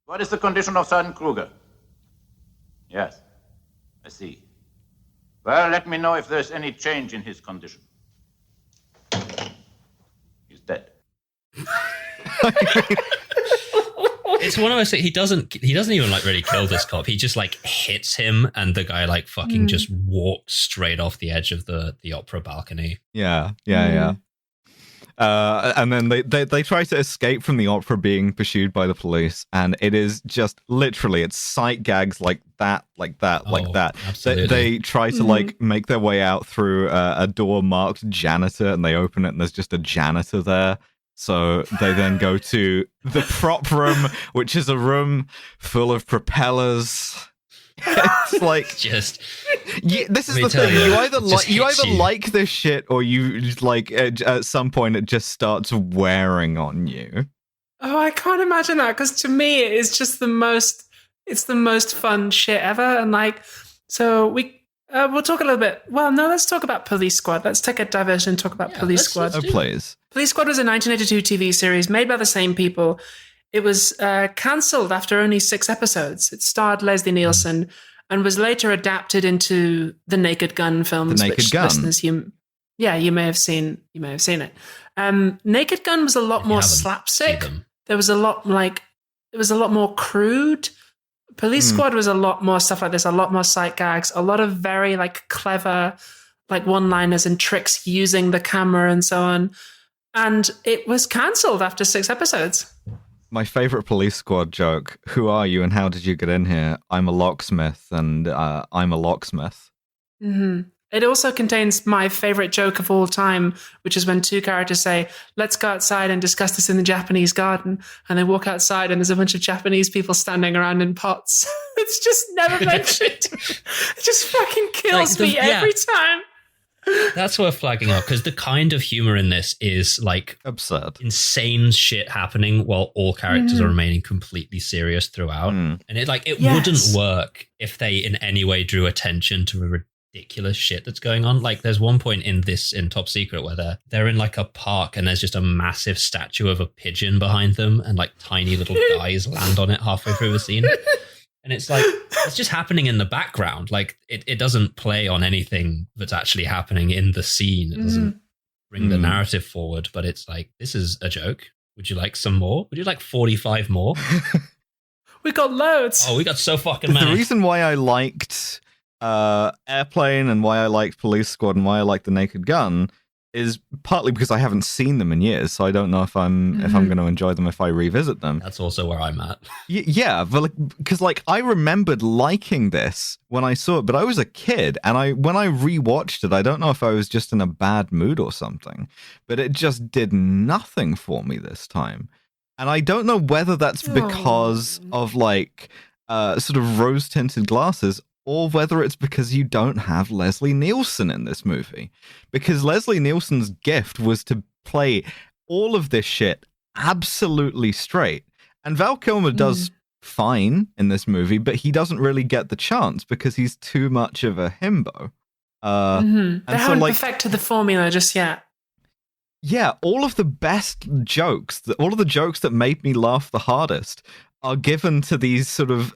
What is the condition of Sergeant Kruger? Yes, I see. Well, let me know if there's any change in his condition. He's dead. It's one of those things. He doesn't even like really kill this cop. He just like hits him, and the guy like fucking just walks straight off the edge of the opera balcony. Yeah. And then they try to escape from the opera being pursued by the police, and it is just literally, it's sight gags like that. Absolutely. They try to like make their way out through a door marked janitor, and they open it and there's just a janitor there. So they then go to the prop room, which is a room full of propellers. It's like just this is the thing. You either like this shit, or you like at some point it just starts wearing on you. Oh, I can't imagine that, because to me it is just the most fun shit ever. And like, so we'll talk a little bit. Well, no, let's talk about Police Squad. Let's take a diversion and talk about Police Squad. Oh, please. Police Squad was a 1982 TV series made by the same people. It was cancelled after only 6 episodes. It starred Leslie Nielsen and was later adapted into the Naked Gun films. The Naked Gun. Listeners, you may have seen it. Naked Gun was a lot more slapstick. There was a lot it was a lot more crude. Police Squad was a lot more stuff like this, a lot more sight gags, a lot of very like clever like one-liners and tricks using the camera and so on. And it was cancelled after 6 episodes. My favorite Police Squad joke: "Who are you and how did you get in here? I'm a locksmith, and I'm a locksmith." Mm-hmm. It also contains my favorite joke of all time, which is when 2 characters say, "Let's go outside and discuss this in the Japanese garden." And they walk outside and there's a bunch of Japanese people standing around in pots. It's just never mentioned. It just fucking kills me every time. That's worth flagging up, because the kind of humor in this is like absurd, insane shit happening while all characters are remaining completely serious throughout. And it wouldn't work if they in any way drew attention to a ridiculous shit that's going on. Like there's one point in Top Secret where they're in like a park and there's just a massive statue of a pigeon behind them, and like tiny little guys land on it halfway through the scene. And it's like, it's just happening in the background. Like it doesn't play on anything that's actually happening in the scene. It doesn't bring the narrative forward, but it's like, this is a joke. Would you like some more? Would you like 45 more? We got loads. Oh, we got so fucking many. The reason why I liked Airplane and why I liked Police Squad and why I liked The Naked Gun is partly because I haven't seen them in years, so I don't know if I'm going to enjoy them if I revisit them. That's also where I'm at. Yeah, but because I remembered liking this when I saw it, but I was a kid, and when I rewatched it, I don't know if I was just in a bad mood or something, but it just did nothing for me this time, and I don't know whether that's because of sort of rose-tinted glasses, or whether it's because you don't have Leslie Nielsen in this movie. Because Leslie Nielsen's gift was to play all of this shit absolutely straight. And Val Kilmer does fine in this movie, but he doesn't really get the chance because he's too much of a himbo. They haven't perfected the formula just yet. Yeah, all of the best jokes, all of the jokes that made me laugh the hardest are given to these sort of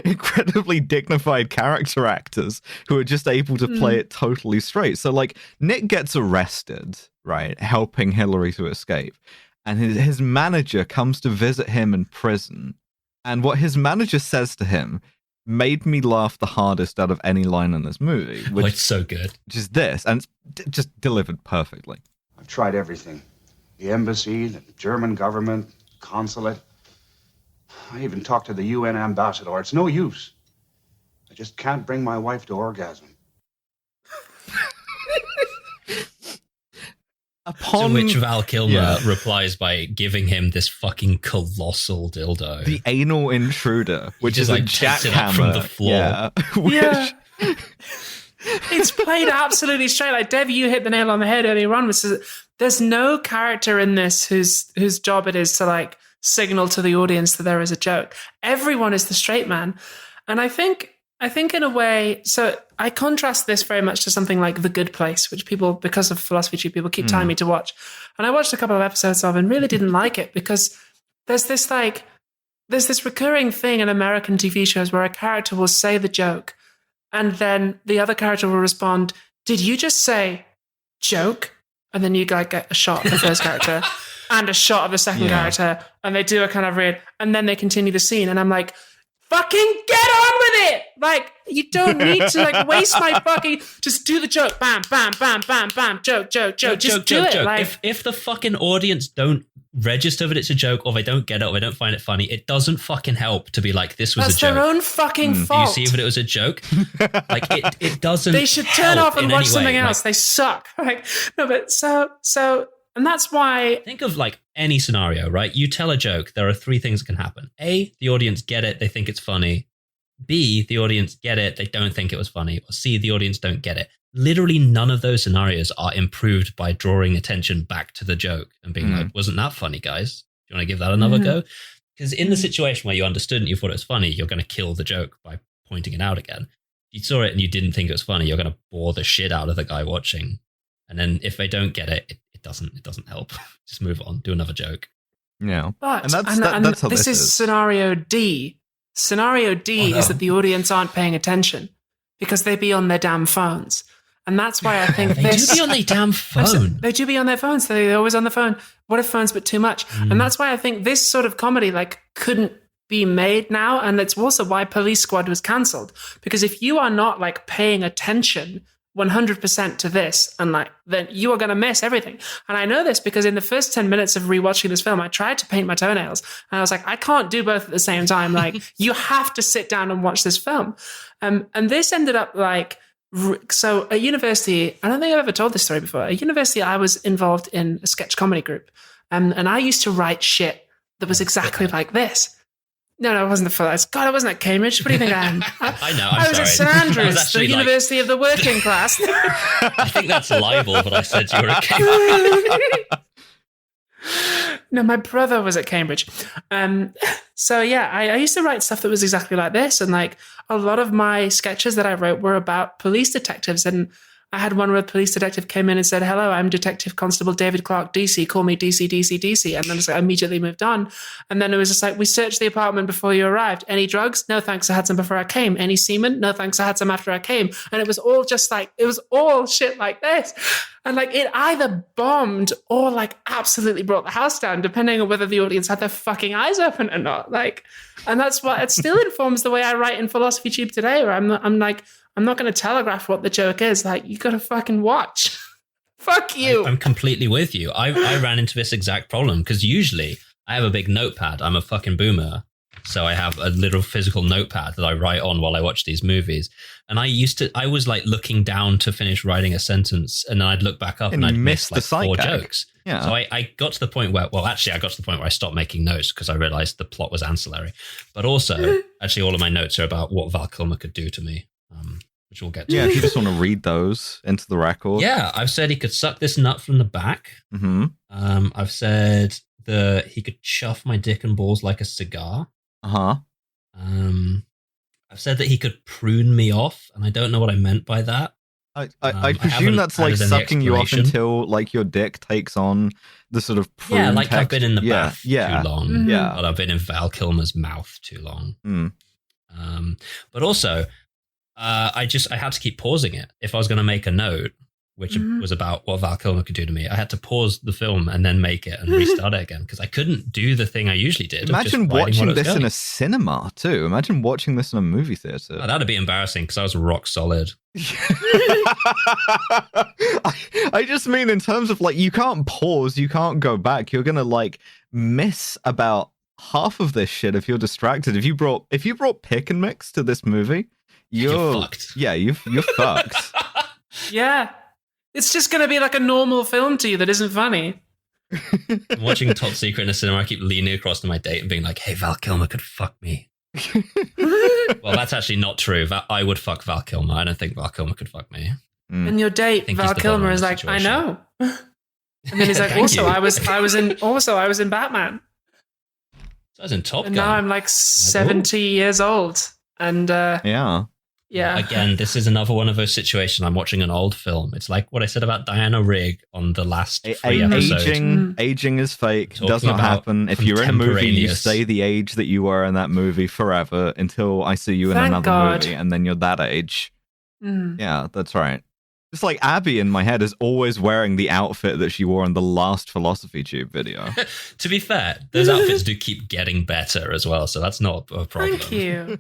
incredibly dignified character actors who are just able to play it totally straight. So, Nick gets arrested, right, helping Hillary to escape. And his manager comes to visit him in prison. And what his manager says to him made me laugh the hardest out of any line in this movie. It's so good. Which is this, and it's just delivered perfectly. I've tried everything. The embassy, the German government, consulate. I even talked to the UN ambassador. It's no use. I just can't bring my wife to orgasm. To which Val Kilmer replies by giving him this fucking colossal dildo. The anal intruder, which is a jackhammer from the floor. Yeah. It's played absolutely straight. Like, Dev, you hit the nail on the head earlier on. There's no character in this whose job it is to signal to the audience that there is a joke. Everyone is the straight man. And I think in a way, so I contrast this very much to something like The Good Place, which people, because of Philosophy Tube, people keep telling me to watch. And I watched a couple of episodes of and really didn't like it because there's this there's this recurring thing in American TV shows where a character will say the joke and then the other character will respond, did you just say joke? And then you get a shot of the first character and a shot of the second character, and they do a kind of weird, and then they continue the scene. And I'm like, fucking get on with it! Like, you don't need to like waste my fucking, just do the joke, bam, bam, bam, bam, bam, joke, just do it. Like, if the fucking audience don't register that it's a joke, or they don't get it, or they don't find it funny, it doesn't fucking help to be like, this was a joke. That's their own fucking fault. Do you see that it was a joke? Like, it doesn't. They should turn off and watch something else. They suck. Like, no, but so, and that's why. Think of like any scenario, right? You tell a joke. There are three things that can happen. A, the audience get it. They think it's funny. B, the audience get it. They don't think it was funny. Or C, the audience don't get it. Literally none of those scenarios are improved by drawing attention back to the joke and being like, wasn't that funny, guys? Do you want to give that another go? Because in the situation where you understood and you thought it was funny, you're going to kill the joke by pointing it out again. If you saw it and you didn't think it was funny, you're going to bore the shit out of the guy watching. And then if they don't get it, it doesn't help. Just move on, do another joke. Yeah. But and that's how this is scenario D. Scenario D is that the audience aren't paying attention because they be on their damn phones. And that's why I think they do be on their damn phone. They do be on their phones. They're always on the phone. What if phones but too much? And that's why I think this sort of comedy like couldn't be made now. And it's also why Police Squad was cancelled. Because if you are not like paying attention 100% to this, and like, then you are going to miss everything. And I know this because in the first 10 minutes of rewatching this film, I tried to paint my toenails and I was like, I can't do both at the same time. Like, you have to sit down and watch this film. And this ended up like, so at university, I don't think I've ever told this story before. At university, I was involved in a sketch comedy group. And I used to write shit that was exactly like this. No, it wasn't the first. God, I wasn't at Cambridge. What do you think I am? I know. I was sorry. at St Andrews, the University of the Working Class. I think that's libel, but I said you were at Cambridge. No, my brother was at Cambridge. So yeah, I used to write stuff that was exactly like this. And like a lot of my sketches that I wrote were about police detectives. And I had one where a police detective came in and said, hello, I'm Detective Constable David Clark, DC. Call me DC, DC, DC. And then I immediately moved on. And then it was just like, we searched the apartment before you arrived. Any drugs? No, thanks. I had some before I came. Any semen? No, thanks. I had some after I came. And it was all just like, it was all shit like this. And like, it either bombed or like absolutely brought the house down, depending on whether the audience had their fucking eyes open or not. Like, and that's what it still informs the way I write in Philosophy Tube today, where I'm not going to telegraph what the joke is. Like, you got to fucking watch. Fuck you. I'm completely with you. I ran into this exact problem because usually I have a big notepad. I'm a fucking boomer. So I have a little physical notepad that I write on while I watch these movies. And I was like looking down to finish writing a sentence and then I'd look back up and I'd miss like four jokes. Yeah. So I got to the point where, I got to the point where I stopped making notes because I realized the plot was ancillary. But also, actually, all of my notes are about what Val Kilmer could do to me. Which we'll get to. Yeah, if you just want to read those into the record. Yeah, I've said he could suck this nut from the back. Mm-hmm. I've said that he could chuff my dick and balls like a cigar. Uh-huh. I've said that he could prune me off, and I don't know what I meant by that. I presume that's like sucking you off until like your dick takes on the sort of prune yeah, like texture. I've been in the bath too long. Yeah. But I've been in Val Kilmer's mouth too long. But also, I had to keep pausing it. If I was going to make a note, which was about what Val Kilmer could do to me, I had to pause the film and then make it and restart it again because I couldn't do the thing I usually did. Imagine watching this in a cinema too. Imagine watching this in a movie theater. Oh, that'd be embarrassing because I was rock solid. I just mean in terms of like, you can't pause, you can't go back. You're going to like miss about half of this shit if you're distracted. If you brought pick and mix to this movie, you're fucked. Yeah, you're fucked. Yeah. It's just going to be like a normal film to you that isn't funny. I'm watching Top Secret in a cinema. I keep leaning across to my date and being like, hey, Val Kilmer could fuck me. Well, that's actually not true. I would fuck Val Kilmer. I don't think Val Kilmer could fuck me. And your date, Val Kilmer, is like, situation. I know. And then he's like, I was in Batman. So I was in Top Gun. And now I'm like 70 years old. And yeah. Yeah. Again, this is another one of those situations. I'm watching an old film. It's like what I said about Diana Rigg on the last 3 episodes. Aging is fake. Does not happen. If you're in a movie, you stay the age that you were in that movie forever until I see you in another movie, and then you're that age. Yeah, that's right. It's like Abby in my head is always wearing the outfit that she wore in the last Philosophy Tube video. To be fair, those outfits do keep getting better as well, so that's not a problem. Thank you.